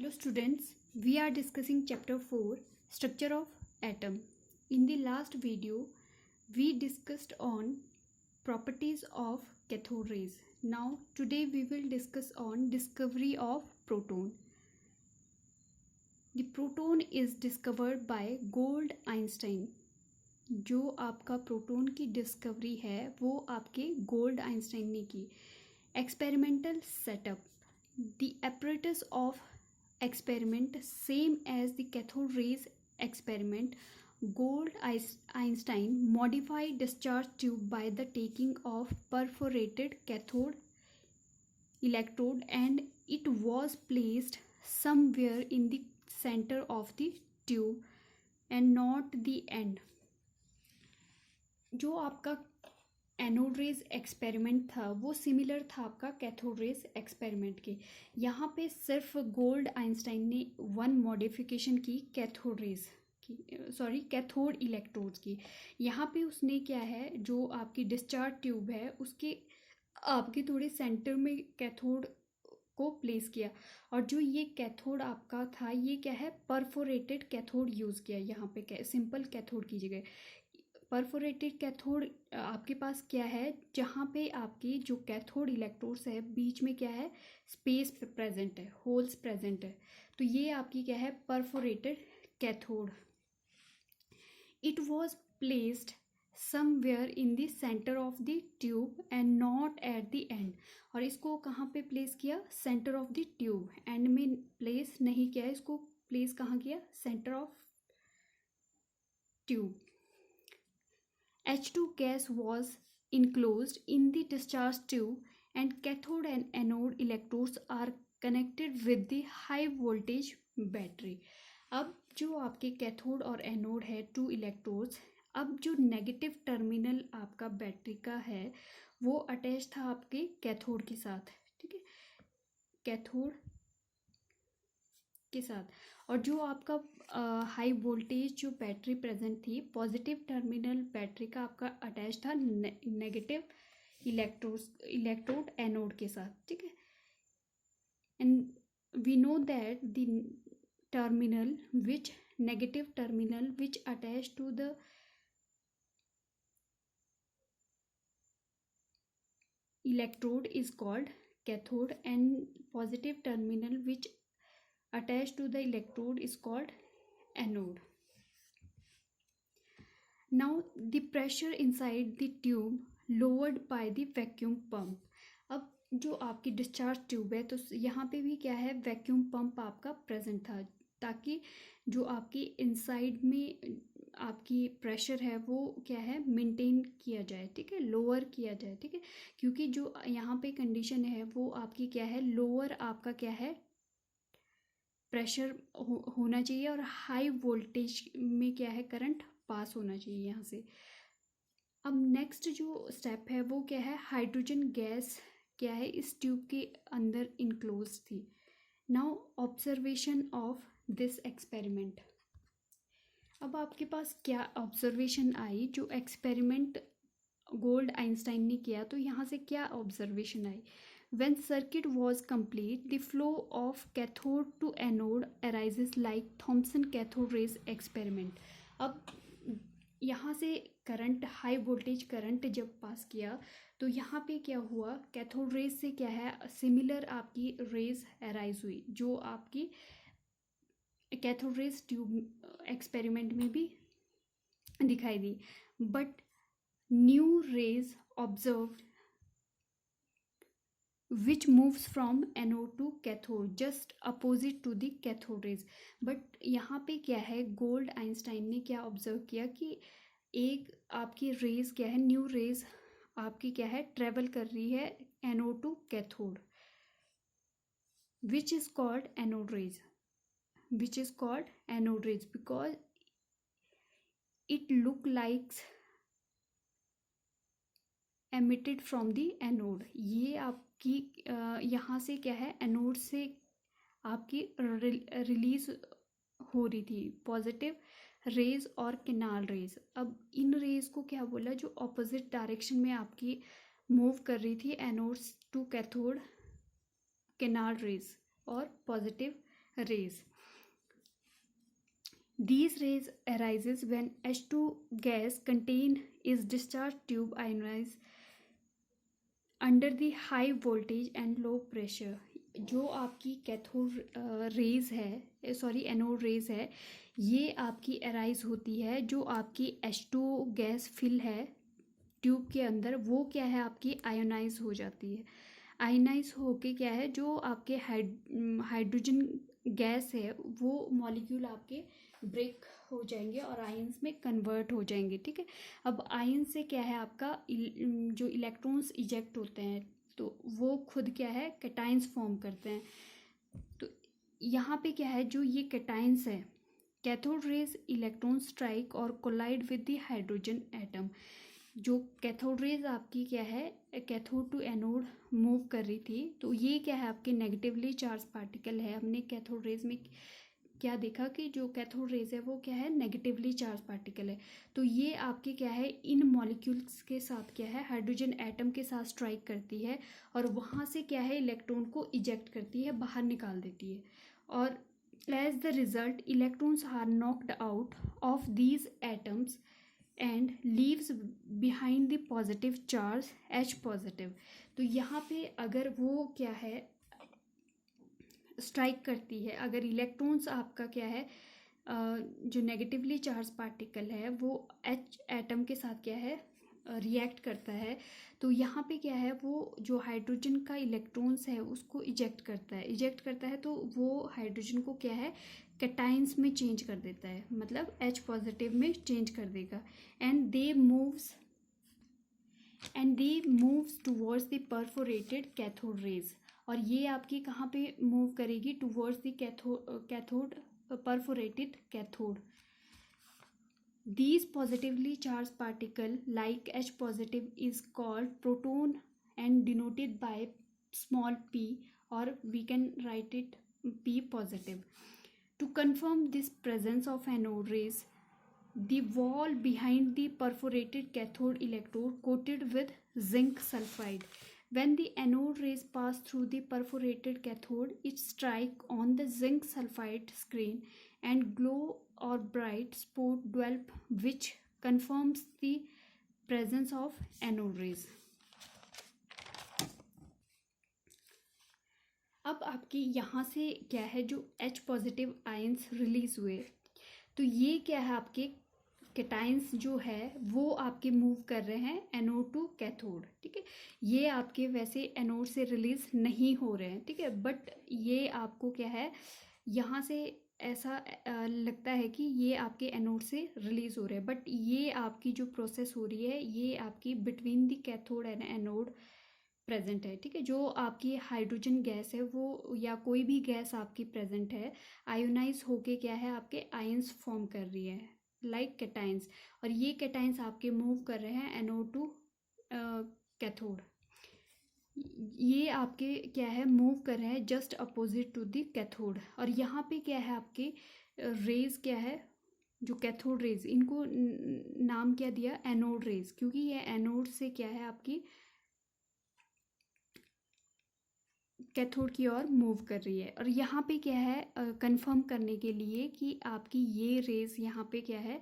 Hello students, we are discussing chapter 4 structure of atom. In the last video we discussed on properties of cathode rays. Now today we will discuss on discovery of proton. The proton is discovered by Gold Einstein. जो आपका proton की discovery है वो आपके gold Einstein ने की. Experimental setup. The apparatus of experiment same as the cathode rays experiment. Gold Einstein modified discharge tube by the taking of perforated cathode electrode and it was placed somewhere in the center of the tube and not the end. जो आपका anode rays experiment था वो similar था आपका cathode rays experiment के. यहाँ पे सिर्फ गोल्ड आइंस्टाइन ने वन मॉडिफिकेशन की कैथोड रेज की, कैथोड इलेक्ट्रोड्स की. यहाँ पे उसने क्या है, जो आपकी डिस्चार्ज ट्यूब है उसके आपके थोड़े सेंटर में कैथोड को प्लेस किया और जो ये कैथोड आपका था ये क्या है, परफोरेटेड कैथोड यूज़ किया. यहाँ पे सिंपल कैथोड की जगह परफोरेटेड कैथोड आपके पास क्या है, जहाँ पे आपकी जो कैथोड इलेक्ट्रोड्स है बीच में क्या है, स्पेस प्रेजेंट है, होल्स प्रेजेंट है. तो ये आपकी क्या है, perforated cathode. It was placed somewhere in the centre of the tube and not at the end. और इसको कहाँ पे प्लेस किया, centre of the tube. And में प्लेस नहीं किया, इसको प्लेस कहाँ किया, centre of tube. H2 gas was enclosed in the discharge tube and cathode and anode electrodes are connected with the high voltage battery. अब जो आपके कैथोड और एनोड है, टू इलेक्ट्रोड्स, अब जो नेगेटिव टर्मिनल आपका बैटरी का है वो अटैच था आपके कैथोड के साथ. ठीक है, कैथोड के साथ. और जो आपका हाई वोल्टेज जो बैटरी प्रेजेंट थी, पॉजिटिव टर्मिनल बैटरी का आपका अटैच था नेगेटिव इलेक्ट्रोड एनोड के साथ. ठीक है, and we know that the terminal which negative terminal which attach to the electrode is called cathode and positive terminal which attached to the electrode is called anode. Now the pressure inside the tube lowered by the vacuum pump. अब जो आपकी discharge tube है तो यहाँ पे भी क्या है, वैक्यूम पंप आपका प्रेजेंट था ताकि जो आपकी इनसाइड में आपकी प्रेशर है वो क्या है, मेंटेन किया जाए. ठीक है, लोअर किया जाए. ठीक है, क्योंकि जो यहाँ पे कंडीशन है वो आपकी क्या है, लोअर आपका क्या है, प्रेशर होना चाहिए और हाई वोल्टेज में क्या है, करंट पास होना चाहिए यहाँ से. अब नेक्स्ट जो स्टेप है वो क्या है, हाइड्रोजन गैस क्या है इस ट्यूब के अंदर इनक्लोज थी. Now observation of this experiment. अब आपके पास क्या ऑब्जर्वेशन आई, जो एक्सपेरिमेंट गोल्ड आइंस्टाइन ने किया तो यहाँ से क्या observation I. When circuit was complete, the flow of cathode to anode arises like Thomson cathode rays experiment. अब यहाँ से करंट, हाई वोल्टेज करंट जब पास किया तो यहाँ पे क्या हुआ, कैथोड रेज से क्या है, सिमिलर आपकी रेज अराइज हुई जो आपकी कैथोड रेज ट्यूब एक्सपेरिमेंट में भी दिखाई दी. But new rays observed which moves from anode to cathode just opposite to the cathode rays. But यहाँ पे क्या है, गोल्ड आइंस्टाइन ने क्या ऑब्जर्व किया कि एक आपकी रेज क्या है, न्यू रेज आपकी क्या है, ट्रेवल कर रही है anode to cathode, which is called anode rays, which is called anode rays because it look likes emitted from the anode. ये आपकी यहाँ से क्या है, एनोड से आपकी रिलीज हो रही थी पॉजिटिव रेज और किनाल रेज. अब इन रेज को क्या बोला, जो ऑपोजिट डायरेक्शन में आपकी मूव कर रही थी anodes to cathode, canal rays और positive rays. These rays arises when H2 gas contained is discharge tube ionized under the high voltage and low pressure. जो आपकी कैथोड रेज है, सॉरी एनोड रेज है, ये आपकी अराइज होती है जो आपकी H2 गैस फिल है ट्यूब के अंदर, वो क्या है आपकी आयोनाइज हो जाती है। आयोनाइज होके क्या है, जो आपके हाइड्रोजन गैस है वो मॉलिक्यूल आपके ब्रेक हो जाएंगे और आयंस में कन्वर्ट हो जाएंगे, ठीक है। अब आयन से क्या है आपका जो इलेक्ट्रॉन्स इजेक्ट होते हैं तो वो खुद क्या है कैटाइंस फॉर्म करते हैं। तो यहाँ पे क्या है, जो ये कैटाइंस है, कैथोड रेज इलेक्ट्रॉन स्ट्राइक और collide with the hydrogen atom. जो कैथोड रेज आपकी क्या है कैथोड टू एनोड मूव कर रही थी, तो ये क्या है आपके नेगेटिवली चार्ज पार्टिकल है। हमने कैथोड रेज में क्या देखा कि जो कैथोड रेज है वो क्या है नेगेटिवली चार्ज पार्टिकल है। तो ये आपके क्या है इन मॉलिक्यूल्स के साथ क्या है हाइड्रोजन एटम के साथ स्ट्राइक करती है और वहाँ से क्या है इलेक्ट्रॉन को इजेक्ट करती है, बाहर निकाल देती है। और as the result electrons are knocked out of these atoms and leaves behind the positive charge H positive. तो यहाँ पे अगर वो क्या है स्ट्राइक करती है, अगर इलेक्ट्रॉन्स आपका क्या है जो नेगेटिवली चार्ज पार्टिकल है वो H एटम के साथ क्या है रिएक्ट करता है, तो यहाँ पे क्या है वो जो हाइड्रोजन का इलेक्ट्रॉन्स है उसको इजेक्ट करता है तो वो हाइड्रोजन को क्या है कैटाइंस में चेंज कर देता है, मतलब H पॉजिटिव में चेंज कर देगा। And they moves towards the perforated cathode rays. और ये आपकी कहाँ पे मूव करेगी, towards the cathode perforated cathode. These positively charged particle like H positive is called proton and denoted by small p, or we can write it p positive. To confirm this presence of anode rays, the wall behind the perforated cathode electrode coated with zinc sulfide. When the anode rays pass through the perforated cathode, it strike on the zinc sulfide screen and glow or bright spot develop, which confirms the presence of anode rays. अब आपकी यहाँ से क्या है जो H positive ions release हुए, तो ये क्या है आपके कैटाइंस जो है वो आपके मूव कर रहे हैं एनोड टू कैथोड, ठीक है। ये आपके वैसे एनोड से रिलीज नहीं हो रहे हैं, ठीक है, बट ये आपको क्या है यहाँ से ऐसा लगता है कि ये आपके एनोड से रिलीज हो रहे हैं, बट ये आपकी जो प्रोसेस हो रही है ये आपकी between the cathode and anode present है, ठीक है। जो आपकी हाइड्रोजन गैस है वो या कोई भी गैस आपकी प्रेजेंट है, आयोनाइज होके क्या है आपके आयंस फॉर्म कर रही है लाइक कैटाइंस, और ये कैटाइंस आपके मूव कर रहे हैं एनोड टू कैथोड। ये आपके क्या है मूव कर रहे हैं just opposite to the cathode. और यहाँ पे क्या है आपके रेज क्या है जो कैथोड रेज, इनको नाम क्या दिया एनोड रेज, क्योंकि ये एनोड से क्या है आपकी कैथोड की ओर मूव कर रही है। और यहाँ पे क्या है कंफर्म करने के लिए कि आपकी ये रेज यहाँ पे क्या है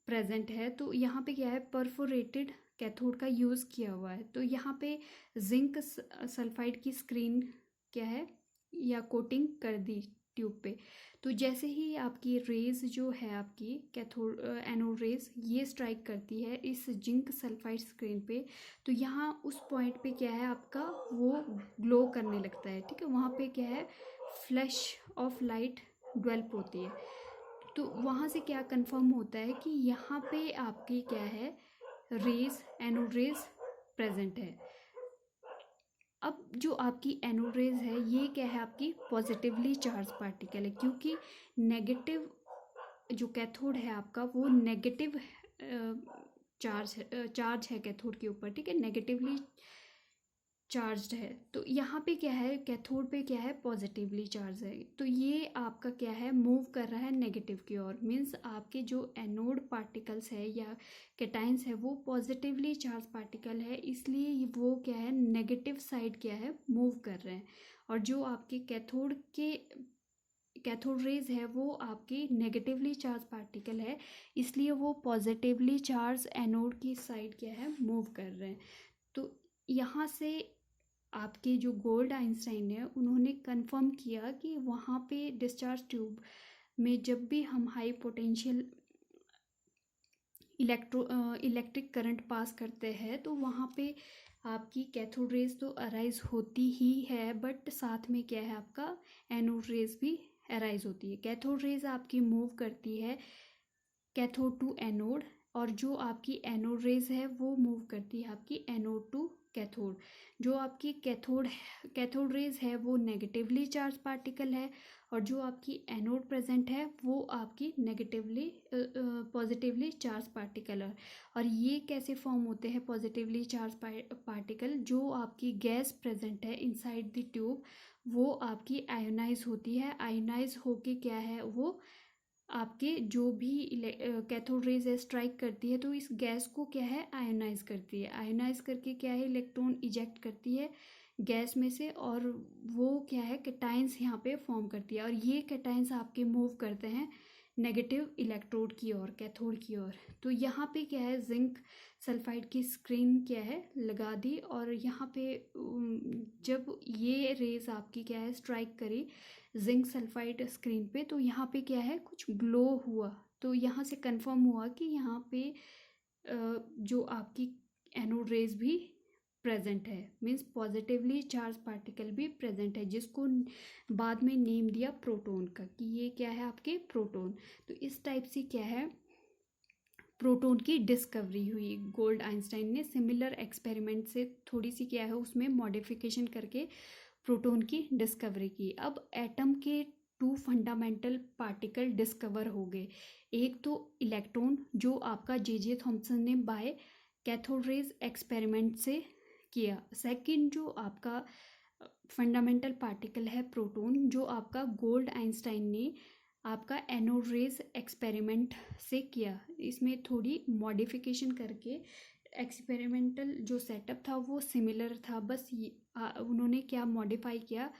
प्रेजेंट है, तो यहाँ पे क्या है परफोरेटेड कैथोड का यूज़ किया हुआ है। तो यहाँ पे जिंक सल्फाइड की स्क्रीन क्या है या कोटिंग कर दी ट्यूब पे। तो जैसे ही आपकी रेज जो है आपकी कैथोड एनोड रेज ये स्ट्राइक करती है इस जिंक सल्फाइड स्क्रीन पे, तो यहाँ उस पॉइंट पे क्या है आपका वो ग्लो करने लगता है, ठीक है। वहाँ पे क्या है फ्लैश ऑफ लाइट डेवलप होती है। तो वहाँ से क्या कंफर्म होता है कि यहाँ पे आपकी क्या है रेज एनोड रेज प्रेजेंट है। अब जो आपकी एनोड रेज है ये क्या है आपकी पॉजिटिवली चार्ज पार्टिकल है, क्योंकि नेगेटिव जो कैथोड है आपका वो नेगेटिव चार्ज है कैथोड के ऊपर, ठीक है, नेगेटिवली चार्ज्ड है। तो यहाँ पे क्या है कैथोड पे क्या है पॉजिटिवली चार्ज है, तो ये आपका क्या है मूव कर रहा है नेगेटिव की ओर। मीन्स आपके जो एनोड पार्टिकल्स है या कैटाइंस है वो पॉजिटिवली चार्ज पार्टिकल है, इसलिए वो क्या है नेगेटिव साइड क्या है मूव कर रहे हैं। और जो आपके कैथोड रेज है वो आपके नेगेटिवली चार्ज पार्टिकल है, इसलिए वो पॉजिटिवली चार्ज एनोड की साइड क्या है मूव कर रहे हैं। तो यहाँ से आपके जो गोल्ड आइंस्टाइन है उन्होंने कंफर्म किया कि वहाँ पे डिस्चार्ज ट्यूब में जब भी हम high potential electric current pass करते हैं तो वहाँ पे आपकी कैथोड रेज तो अराइज होती ही है, बट साथ में क्या है आपका एनोड रेज भी अराइज होती है। कैथोड रेज आपकी मूव करती है कैथोड टू एनोड, और जो आपकी एनोड रेज है वो मूव करती है आपकी एनोड टू कैथोड। जो आपकी कैथोड रेज है वो नेगेटिवली चार्ज पार्टिकल है, और जो आपकी एनोड प्रेजेंट है वो आपकी नेगेटिवली पॉजिटिवली चार्ज पार्टिकल है। और ये कैसे फॉर्म होते हैं पॉजिटिवली चार्ज पार्टिकल? जो आपकी गैस प्रेजेंट है इनसाइड द ट्यूब वो आपकी आयोनाइज होती है। आयोनाइज होके क्या है वो आपके जो भी कैथोड रेज है स्ट्राइक करती है तो इस गैस को क्या है आयोनाइज करती है। आयोनाइज करके क्या है इलेक्ट्रॉन इजेक्ट करती है गैस में से, और वो क्या है कैटायंस यहाँ पे फॉर्म करती है, और ये कैटायंस आपके मूव करते हैं नेगेटिव इलेक्ट्रोड की ओर, कैथोड की ओर। तो यहाँ पे क्या है जिंक सल्फाइड की स्क्रीन क्या है लगा दी, और यहाँ पे जब ये रेज आपकी क्या है स्ट्राइक करी जिंक सल्फाइड स्क्रीन पे तो यहाँ पे क्या है कुछ ग्लो हुआ। तो यहाँ से कंफर्म हुआ कि यहाँ पे जो आपकी एनोड रेज भी प्रेजेंट है, मीन्स पॉजिटिवली चार्ज पार्टिकल भी प्रेजेंट है, जिसको बाद में नेम दिया प्रोटॉन का कि ये क्या है आपके प्रोटॉन। तो इस टाइप से क्या है प्रोटॉन की डिस्कवरी हुई। गोल्ड आइंस्टाइन ने सिमिलर एक्सपेरिमेंट से थोड़ी सी क्या है उसमें मॉडिफिकेशन करके प्रोटॉन की डिस्कवरी की। अब एटम के 2 फंडामेंटल पार्टिकल डिस्कवर हो गए। एक तो इलेक्ट्रॉन जो आपका जे थॉम्सन ने बाय कैथोड रेज एक्सपेरिमेंट से किया। सेकंड जो आपका फंडामेंटल पार्टिकल है प्रोटॉन, जो आपका गोल्ड आइंस्टाइन ने आपका एनोड रेज एक्सपेरिमेंट से किया। इसमें थोड़ी मॉडिफिकेशन करके एक्सपेरिमेंटल जो सेटअप था वो सिमिलर था, बस उन्होंने क्या मॉडिफाई किया,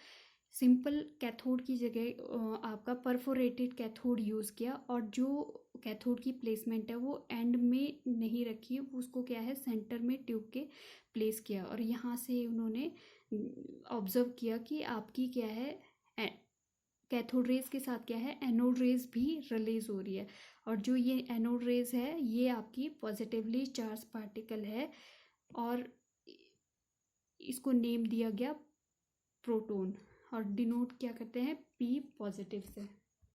सिंपल कैथोड की जगह आपका परफोरेटेड कैथोड यूज़ किया, और जो कैथोड की प्लेसमेंट है वो एंड में नहीं रखी, उसको क्या है सेंटर में ट्यूब के प्लेस किया। और यहाँ से उन्होंने ऑब्जर्व किया कि आपकी क्या है कैथोड रेज के साथ क्या है एनोड रेज भी रिलीज हो रही है, और जो ये एनोड रेज है ये आपकी पॉजिटिवली चार्ज पार्टिकल है, और इसको नेम दिया गया प्रोटॉन, और डिनोट क्या करते हैं P पॉजिटिव से।